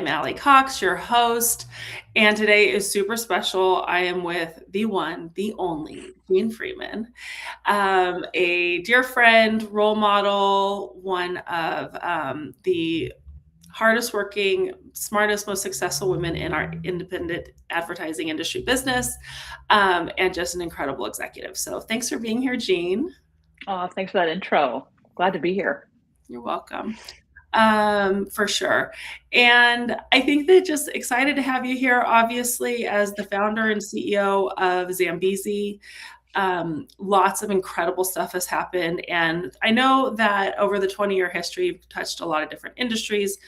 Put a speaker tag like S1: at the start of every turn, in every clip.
S1: Allie Cox, your host, and today is super special. I am with the one, the only Jean Freeman, a dear friend, role model, one of the hardest working, smartest, most successful women in our independent advertising industry business, and just an incredible executive. So thanks for being here, Jean.
S2: Oh, thanks for that intro. Glad to be here.
S1: You're welcome. For sure. And I think that just excited to have you here, obviously, as the founder and CEO of Zambezi. Lots of incredible stuff has happened. And I know that over the 20-year history, you've touched a lot of different industries.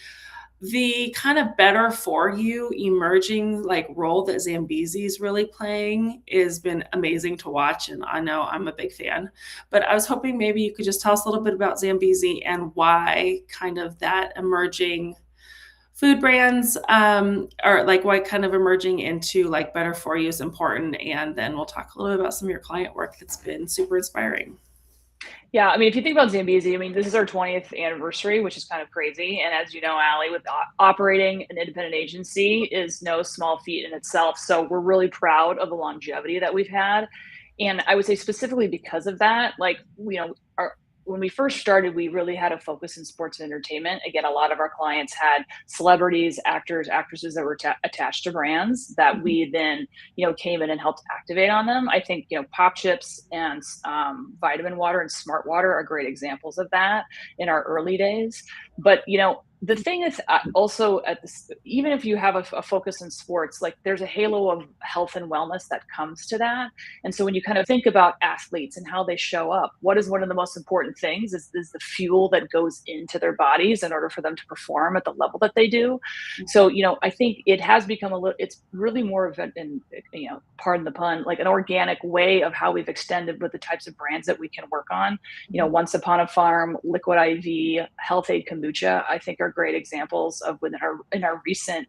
S1: The kind of better for you emerging like role that Zambezi is really playing has been amazing to watch. And I know I'm a big fan, but I was hoping maybe you could just tell us a little bit about Zambezi and why kind of that emerging food brands are like why kind of emerging into like better for you is important. And then we'll talk a little bit about some of your client work that's been super inspiring.
S2: Yeah, I mean, if you think about Zambezi, I mean, this is our 20th anniversary, which is kind of crazy. And as you know, Allie, with operating an independent agency is no small feat in itself. So we're really proud of the longevity that we've had. And I would say specifically because of that, like, when we first started, we really had a focus in sports and entertainment. Again, a lot of our clients had celebrities, actors, actresses that were attached to brands that we then, came in and helped activate on them. I think, Pop Chips and Vitamin Water and Smart Water are great examples of that in our early days. But, the thing is also at this, even if you have a focus in sports, like there's a halo of health and wellness that comes to that. And so when you kind of think about athletes and how they show up, what is one of the most important things is the fuel that goes into their bodies in order for them to perform at the level that they do. So, I think it has become it's really more of an, pardon the pun, like an organic way of how we've extended with the types of brands that we can work on. Once Upon a Farm, Liquid IV, Health Aid Kombucha, I think are great examples of in our recent,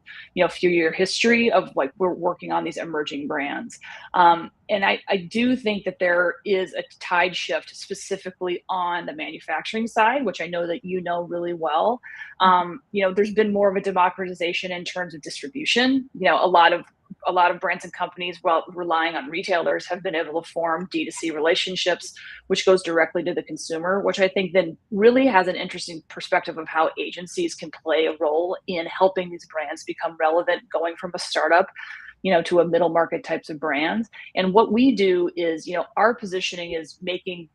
S2: few year history of like we're working on these emerging brands. And I do think that there is a tide shift specifically on the manufacturing side, which I know that you know really well. There's been more of a democratization in terms of distribution. A lot of brands and companies, while relying on retailers, have been able to form D2C relationships, which goes directly to the consumer, which I think then really has an interesting perspective of how agencies can play a role in helping these brands become relevant, going from a startup to a middle market types of brands. And what we do is, our positioning is making,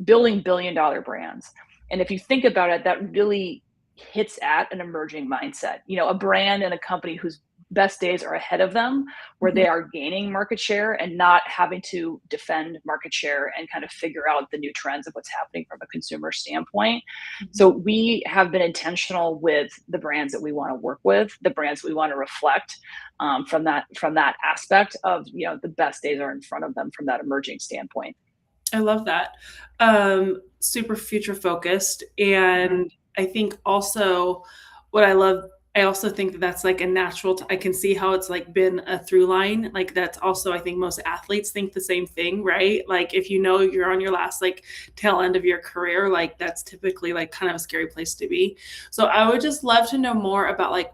S2: building $1 billion brands. And if you think about it, that really hits at an emerging mindset, a brand and a company whose best days are ahead of them, where they are gaining market share and not having to defend market share and kind of figure out the new trends of what's happening from a consumer standpoint. So we have been intentional with the brands that we want to work with, the brands we want to reflect from that aspect of, the best days are in front of them from that emerging standpoint.
S1: I love that. Super future focused. And I think also what I also think that that's like a natural, I can see how it's like been a through line. Like that's also, I think most athletes think the same thing, right? Like if you know you're on your last like tail end of your career, like that's typically like kind of a scary place to be. So I would just love to know more about like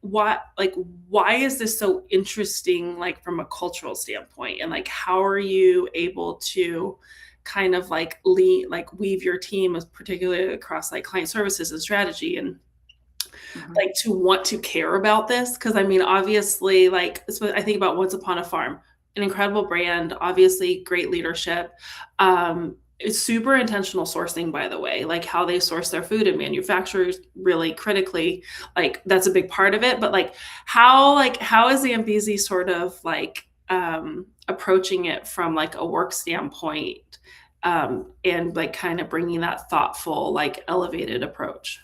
S1: why is this so interesting, like from a cultural standpoint, and like how are you able to kind of like weave your team, particularly across like client services and strategy, and like to want to care about this? Because I mean, obviously, like I think about Once Upon a Farm, an incredible brand, obviously great leadership. It's super intentional sourcing, by the way, like how they source their food and manufacturers really critically, like that's a big part of it. But how is the Zambezi sort of like approaching it from like a work standpoint, and like kind of bringing that thoughtful, like elevated approach?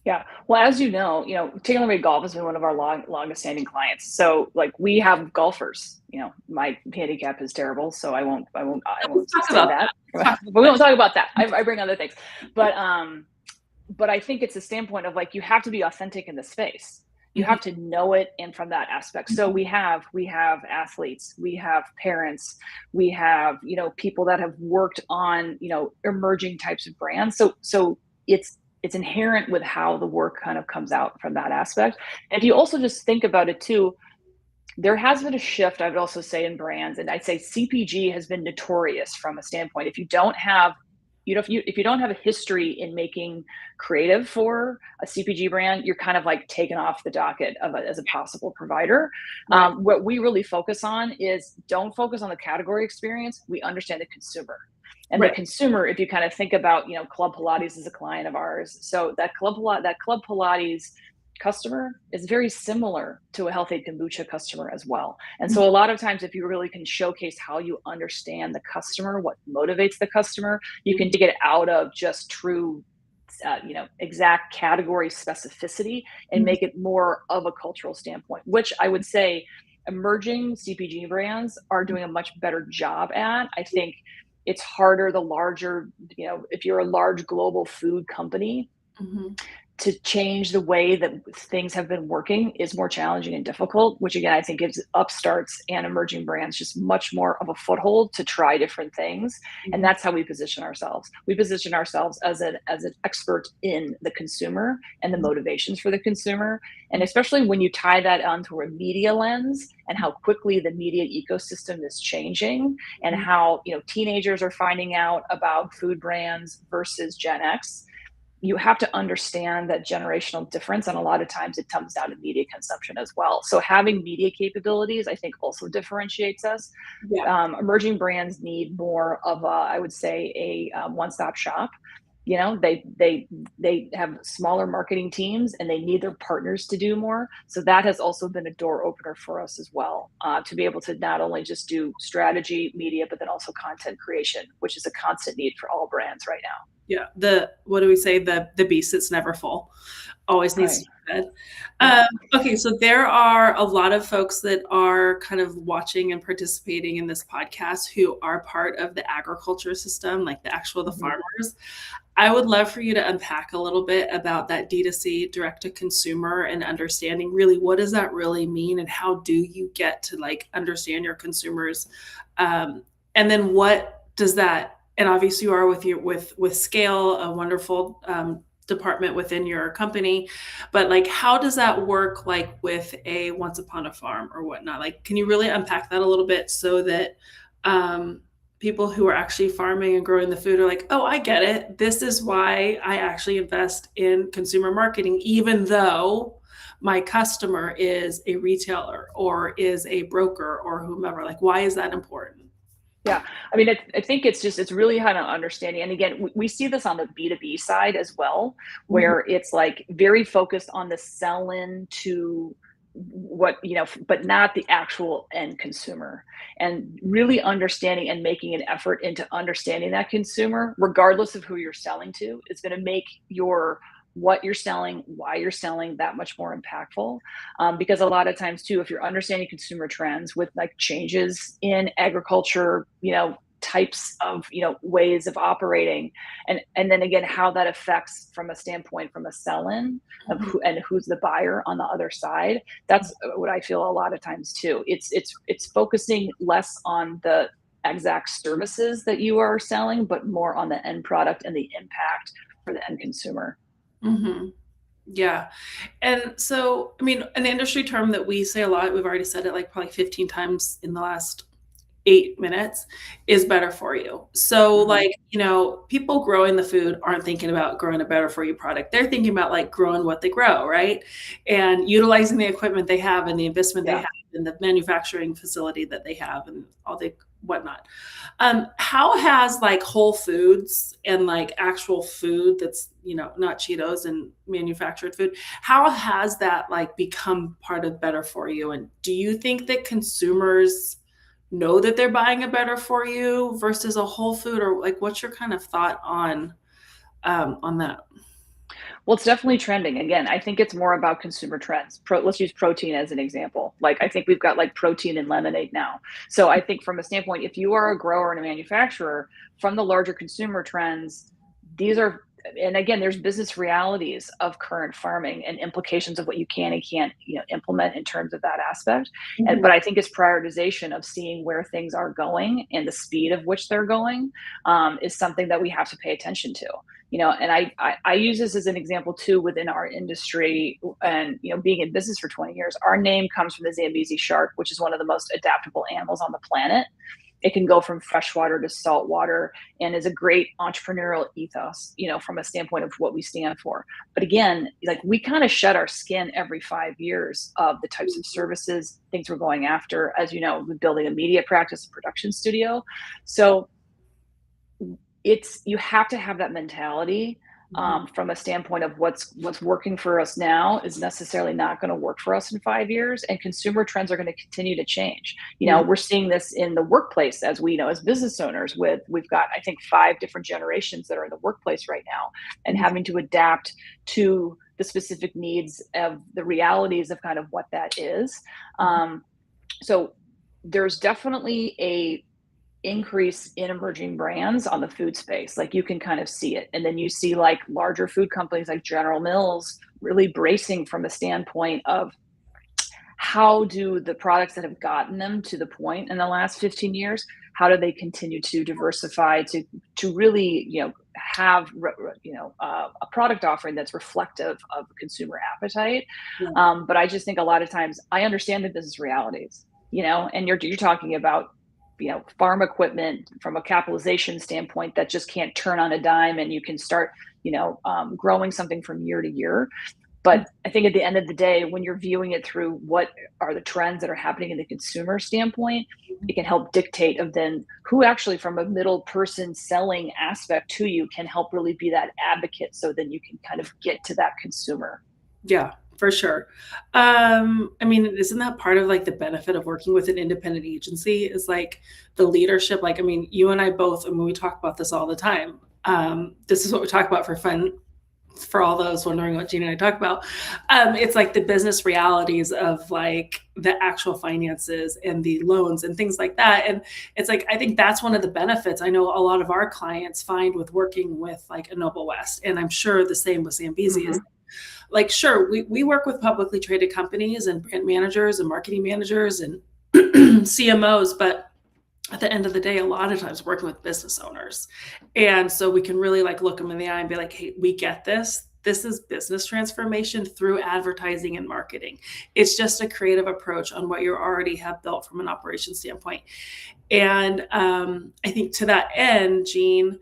S2: Yeah. Well, as Taylor Made Golf has been one of our longest standing clients. So like we have golfers, my handicap is terrible, so I won't
S1: Let's talk
S2: say
S1: about
S2: that.
S1: that.
S2: But we won't talk about that. I bring other things. But I think it's a standpoint of like, you have to be authentic in the space. You have to know it. And from that aspect, so we have athletes, we have parents, we have, people that have worked on, emerging types of brands. So it's it's inherent with how the work kind of comes out from that aspect. And if you also just think about it too, there has been a shift, I would also say, in brands, and I'd say CPG has been notorious from a standpoint. If you don't have, if you don't have a history in making creative for a CPG brand, you're kind of like taken off the docket of as a possible provider.
S1: Right.
S2: What we really focus on is don't focus on the category experience. We understand the consumer. And the
S1: Right.
S2: consumer, if you kind of think about, Club Pilates is a client of ours. So that Club Pilates customer is very similar to a healthy kombucha customer as well. And
S1: Mhm.
S2: so a lot of times, if you really can showcase how you understand the customer, what motivates the customer, you can take it out of just true, exact category specificity and
S1: Mhm.
S2: make it more of a cultural standpoint, which I would say emerging CPG brands are doing a much better job at. I think it's harder the larger, if you're a large global food company,
S1: Mhm.
S2: to change the way that things have been working is more challenging and difficult, which again, I think gives upstarts and emerging brands just much more of a foothold to try different things. And
S1: Mhm.
S2: that's how we position ourselves. We position ourselves as an expert in the consumer and the motivations for the consumer. And especially when you tie that onto a media lens and how quickly the media ecosystem is changing and
S1: Mhm.
S2: how, teenagers are finding out about food brands versus Gen X, you have to understand that generational difference, and a lot of times it comes down to media consumption as well. So having media capabilities, I think, also differentiates us.
S1: Yeah.
S2: Emerging brands need more of a, I would say, a one-stop shop. They have smaller marketing teams and they need their partners to do more. So that has also been a door opener for us as well, to be able to not only just do strategy, media, but then also content creation, which is a constant need for all brands right now.
S1: Yeah. The what do we say? The beast that's never full. Always needs to
S2: Right.
S1: be fed.
S2: Yeah.
S1: Okay, so there are a lot of folks that are kind of watching and participating in this podcast who are part of the agriculture system, like the
S2: Mhm.
S1: farmers. I would love for you to unpack a little bit about that D2C, direct to consumer, and understanding really what does that really mean and how do you get to like understand your consumers, um, and then what does that, and obviously you are with your with scale, a wonderful department within your company, but like how does that work like with a once upon a farm or whatnot? Like can you really unpack that a little bit so that um, people who are actually farming and growing the food are like, oh, I get it. This is why I actually invest in consumer marketing, even though my customer is a retailer or is a broker or whomever. Like, why is that important?
S2: Yeah. I mean, I think it's really kind of understanding. And again, we see this on the B2B side as well,
S1: Mhm.
S2: where it's like very focused on the sell in to what, but not the actual end consumer. And really understanding and making an effort into understanding that consumer, regardless of who you're selling to, is going to make your what you're selling, why you're selling that much more impactful. Because a lot of times too, if you're understanding consumer trends with like changes in agriculture, types of ways of operating, and then again how that affects from a standpoint from a sell-in of
S1: Mhm.
S2: who and who's the buyer on the other side. That's what I feel a lot of times too. It's focusing less on the exact services that you are selling, but more on the end product and the impact for the end consumer.
S1: Mhm. Yeah. And so, I mean, an industry term that we say a lot, we've already said it like probably 15 times in the last 8 minutes, is better for you. So,
S2: Hmm.
S1: like, people growing the food aren't thinking about growing a better for you product. They're thinking about like growing what they grow, right? And utilizing the equipment they have and the investment they
S2: Yeah.
S1: have and the manufacturing facility that they have and all the whatnot. How has like Whole Foods and like actual food that's, not Cheetos and manufactured food, how has that like become part of better for you? And do you think that consumers know that they're buying a better for you versus a whole food, or like what's your kind of thought on that?
S2: Well, it's definitely trending. Again, I think it's more about consumer trends. Let's use protein as an example. Like, I think we've got like protein in lemonade now. So I think from a standpoint, if you are a grower and a manufacturer, from the larger consumer trends, these are and again, there's business realities of current farming and implications of what you can and can't, implement in terms of that aspect.
S1: Mhm.
S2: But I think it's prioritization of seeing where things are going and the speed of which they're going, is something that we have to pay attention to. And I use this as an example too within our industry, and being in business for 20 years, our name comes from the Zambezi shark, which is one of the most adaptable animals on the planet. It can go from freshwater to saltwater and is a great entrepreneurial ethos, from a standpoint of what we stand for. But again, like, we kind of shed our skin every 5 years of the types of services, things we're going after. As you know, we're building a media practice, a production studio. So you have to have that mentality,
S1: Mhm.
S2: from a standpoint of what's working for us now is necessarily not going to work for us in 5 years, and consumer trends are going to continue to change.
S1: Yeah.
S2: We're seeing this in the workplace, as we know, as business owners. We've got, I think, 5 different generations that are in the workplace right now, and
S1: Mhm.
S2: having to adapt to the specific needs of the realities of kind of what that is.
S1: Mhm.
S2: So there's definitely a increase in emerging brands on the food space. Like, you can kind of see it. And then you see like larger food companies like General Mills really bracing from a standpoint of how do the products that have gotten them to the point in the last 15 years, how do they continue to diversify to really, have a product offering that's reflective of consumer appetite.
S1: Yeah.
S2: But I just think a lot of times I understand the business realities, and you're talking about, farm equipment from a capitalization standpoint that just can't turn on a dime, and you can start, growing something from year to year. But I think at the end of the day, when you're viewing it through what are the trends that are happening in the consumer standpoint, it can help dictate of then who actually, from a middle person selling aspect to you, can help really be that advocate, so then you can kind of get to that consumer.
S1: Yeah, for sure. I mean, isn't that part of like the benefit of working with an independent agency is like the leadership? Like, I mean, you and I both, I mean, we talk about this all the time. This is what we talk about for fun. For all those wondering what Gina and I talk about, it's like the business realities of like the actual finances and the loans and things like that. And it's like, I think that's one of the benefits I know a lot of our clients find with working with like a Noble West. And I'm sure the same with Zambezi is
S2: Hmm.
S1: like, sure, we work with publicly traded companies and brand managers and marketing managers and CMOs, but at the end of the day, a lot of times working with business owners. And so we can really like look them in the eye and be like, hey, we get this. This is business transformation through advertising and marketing. It's just a creative approach on what you already have built from an operations standpoint. And I think to that end, Jean,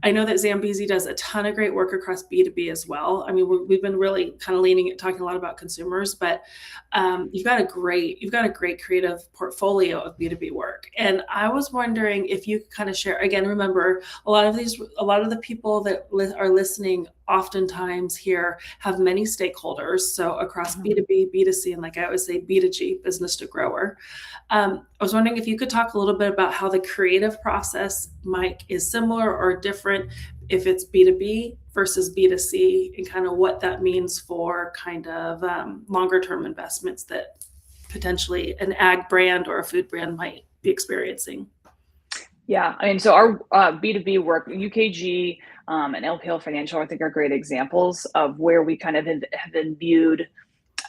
S1: I know that Zambezi does a ton of great work across B2B as well. I mean, we've been really kind of talking a lot about consumers, but you've got a great creative portfolio of B2B work. And I was wondering if you could kind of share, again, remember a lot of the people that are listening oftentimes here have many stakeholders. So across
S2: Hmm.
S1: B2B, B2C, and like I always say, B2G, business to grower. I was wondering if you could talk a little bit about how the creative process, Mike, is similar or different if it's B2B versus B2C, and kind of what that means for kind of longer term investments that potentially an ag brand or a food brand might be experiencing.
S2: Yeah, I mean, so our B2B work, UKG, and LPL Financial, I think, are great examples of where we kind of have imbued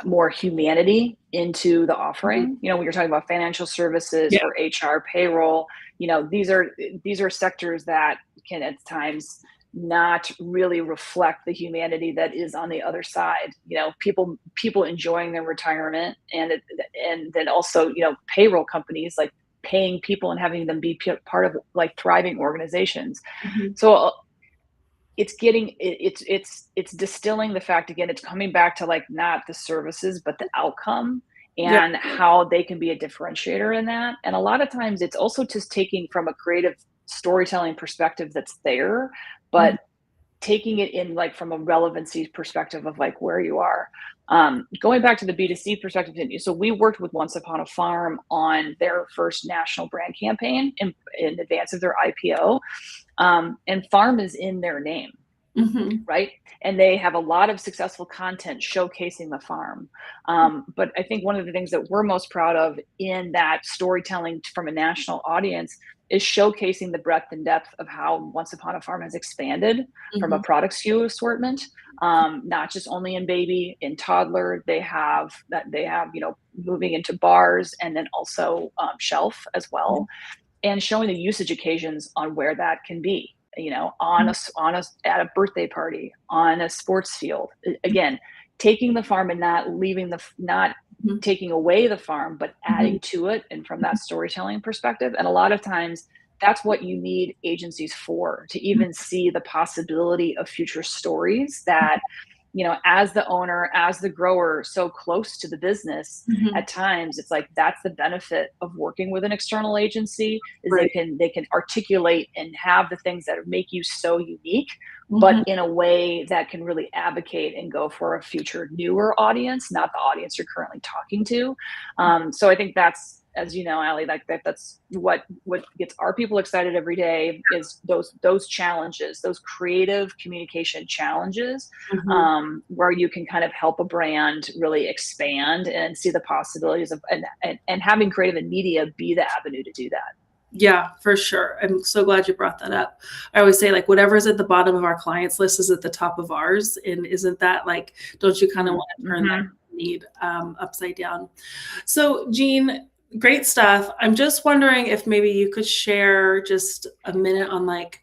S2: more humanity into the
S1: Mhm.
S2: offering. When you're talking about financial services
S1: Yeah.
S2: or HR, payroll, these are sectors that can at times not really reflect the humanity that is on the other side. People enjoying their retirement, and then also, payroll companies like paying people and having them be part of like thriving organizations.
S1: Mhm.
S2: So it's distilling the fact, again, it's coming back to like not the services but the outcome,
S1: Yeah.
S2: and how they can be a differentiator in that. And a lot of times it's also just taking from a creative storytelling perspective that's there, but
S1: Mhm.
S2: taking it in like from a relevancy perspective of like where you are. Going back to the B2C perspective, so we worked with Once Upon a Farm on their first national brand campaign in advance of their IPO. And farm is in their name,
S1: Mhm.
S2: right? And they have a lot of successful content showcasing the farm. But I think one of the things that we're most proud of in that storytelling from a national audience is showcasing the breadth and depth of how Once Upon a Farm has expanded from a
S1: Mhm.
S2: product SKU assortment, not just only in baby, in toddler. They have moving into bars and then also shelf as well, and showing the usage occasions on where that can be. On a at a birthday party, on a sports field. Again, taking the farm and not
S1: Mhm.
S2: taking away the farm, but
S1: Mhm.
S2: adding to it, and from that storytelling perspective. And a lot of times, that's what you need agencies for, to even see the possibility of future stories that, as the owner, as the grower, so close to the business,
S1: Mhm.
S2: at times it's like that's the benefit of working with an external agency, is they
S1: Right.
S2: can they can articulate and have the things that make you so unique, but
S1: Mhm.
S2: in a way that can really advocate and go for a future newer audience, not the audience you're currently talking to. So I think that's, as you know, Allie, like that's what gets our people excited every day, is those challenges, those creative communication challenges,
S1: Mhm.
S2: where you can kind of help a brand really expand and see the possibilities of, and having creative and media be the avenue to do that.
S1: Yeah, for sure. I'm so glad you brought that up. I always say, like, whatever's at the bottom of our clients list is at the top of ours. And isn't that like, don't you kind of want to turn that
S2: Mm-hmm.
S1: need upside down? So, Jean, great stuff. I'm just wondering if maybe you could share just a minute on like,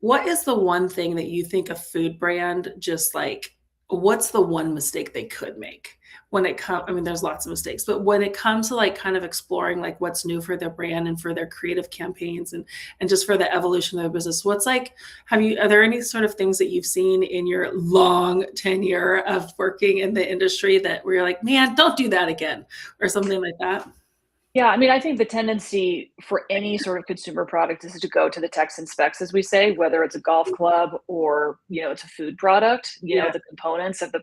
S1: what is the one thing that you think a food brand just like, what's the one mistake they could make when it comes? I mean, there's lots of mistakes, but when it comes to like kind of exploring like what's new for their brand and for their creative campaigns and just for the evolution of their business, what's like, are there any sort of things that you've seen in your long tenure of working in the industry that where you're like, man, don't do that again, or something like that?
S2: Yeah, I mean, I think the tendency for any sort of consumer product is to go to the text and specs, as we say, whether it's a golf club or, it's a food product.
S1: Yeah.
S2: The components of the,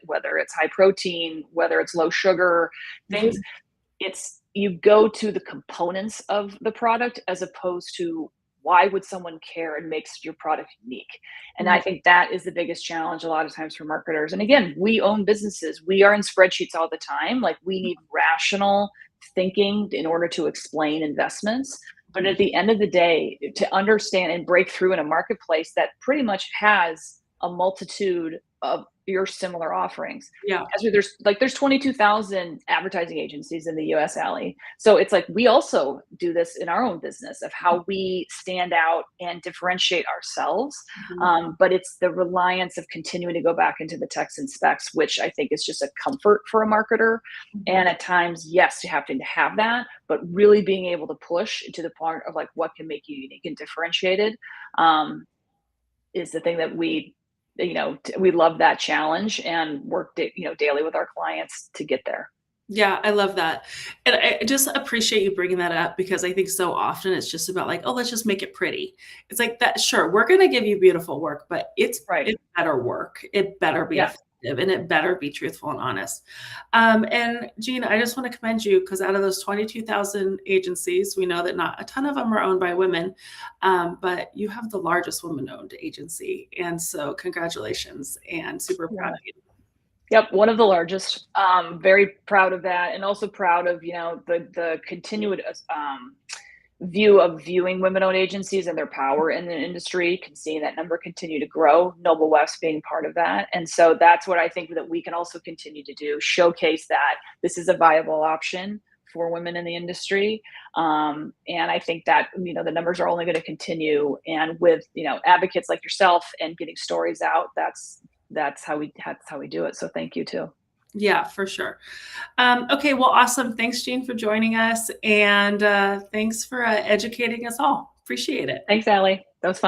S2: whether it's high protein, whether it's low sugar, things.
S1: Mhm.
S2: It's You go to the components of the product, as opposed to why would someone care, and makes your product unique. And I
S1: Mhm.
S2: think that is the biggest challenge a lot of times for marketers. And again, we own businesses. We are in spreadsheets all the time. Like, we need rational thinking in order to explain investments. But at the end of the day, to understand and break through in a marketplace that pretty much has a multitude of your similar offerings.
S1: Yeah.
S2: As there's 22,000 advertising agencies in the US, Alley. So it's like we also do this in our own business, of how we stand out and differentiate ourselves.
S1: Mhm.
S2: But it's the reliance of continuing to go back into the text and specs, which I think is just a comfort for a marketer.
S1: Mhm.
S2: And at times, yes, you have to have that, but really being able to push to the point of like what can make you unique and differentiated, um, is the thing that we love that challenge, and work daily with our clients to get there.
S1: Yeah, I love that. And I just appreciate you bringing that up because I think so often it's just about like, oh, let's just make it pretty. It's like that, sure, we're going to give you beautiful work, but
S2: Right.
S1: it better work. It better be
S2: Yeah.
S1: effective and it better be truthful and honest. And Gina, I just want to commend you because out of those 22,000 agencies, we know that not a ton of them are owned by women, but you have the largest woman-owned agency. And so congratulations and super proud
S2: Yeah.
S1: of you.
S2: Yep, one of the largest. Very proud of that, and also proud of the continued view of viewing women-owned agencies and their power in the industry, can see that number continue to grow. Noble West being part of that, and so that's what I think that we can also continue to do: showcase that this is a viable option for women in the industry. And I think that the numbers are only going to continue, and with advocates like yourself and getting stories out, that's how we do it. So thank you too.
S1: Yeah, for sure. Okay, well, awesome. Thanks, Jean, for joining us. And thanks for educating us all. Appreciate it.
S2: Thanks, Allie. That was fun.